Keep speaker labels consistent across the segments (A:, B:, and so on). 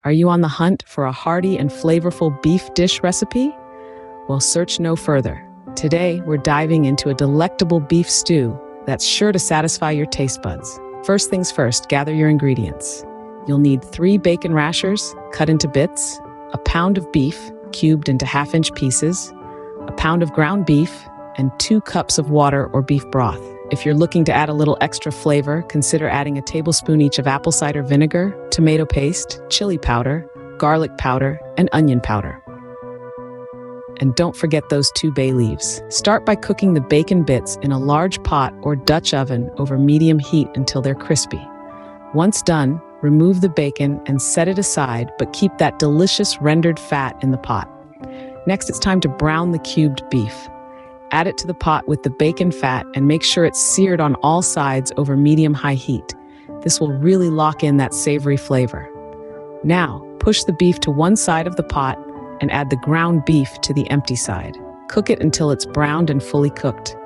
A: Are you on the hunt for a hearty and flavorful beef dish recipe? Well, search no further. Today, we're diving into a delectable beef stew that's sure to satisfy your taste buds. First things first, gather your ingredients. You'll need 3 bacon rashers cut into bits, a pound of beef cubed into half-inch pieces, a pound of ground beef, and 2 cups of water or beef broth. If you're looking to add a little extra flavor, consider adding a tablespoon each of apple cider vinegar, tomato paste, chili powder, garlic powder, and onion powder. And don't forget those 2 bay leaves. Start by cooking the bacon bits in a large pot or Dutch oven over medium heat until they're crispy. Once done, remove the bacon and set it aside, but keep that delicious rendered fat in the pot. Next, it's time to brown the cubed beef. Add it to the pot with the bacon fat and make sure it's seared on all sides over medium-high heat. This will really lock in that savory flavor. Now, push the beef to one side of the pot and add the ground beef to the empty side. Cook it until it's browned and fully cooked.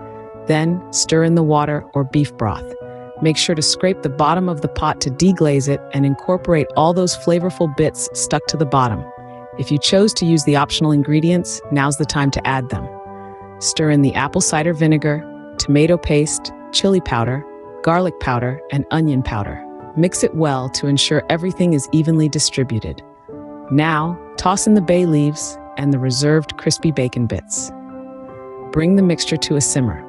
A: Then, stir in the water or beef broth. Make sure to scrape the bottom of the pot to deglaze it and incorporate all those flavorful bits stuck to the bottom. If you chose to use the optional ingredients, now's the time to add them. Stir in the apple cider vinegar, tomato paste, chili powder, garlic powder, and onion powder. Mix it well to ensure everything is evenly distributed. Now, toss in the bay leaves and the reserved crispy bacon bits. Bring the mixture to a simmer.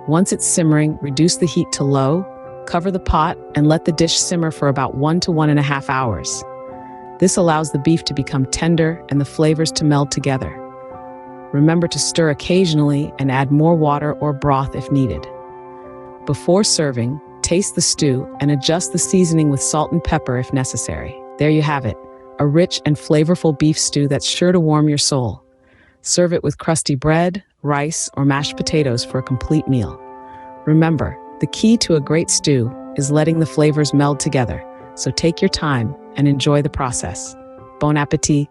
A: Once it's simmering, reduce the heat to low, cover the pot, and let the dish simmer for about 1 to 1.5 hours. This allows the beef to become tender and the flavors to meld together. Remember to stir occasionally and add more water or broth if needed. Before serving, taste the stew and adjust the seasoning with salt and pepper if necessary. There you have it, a rich and flavorful beef stew that's sure to warm your soul. Serve it with crusty bread, rice, or mashed potatoes for a complete meal. Remember, the key to a great stew is letting the flavors meld together, so take your time and enjoy the process. Bon appétit!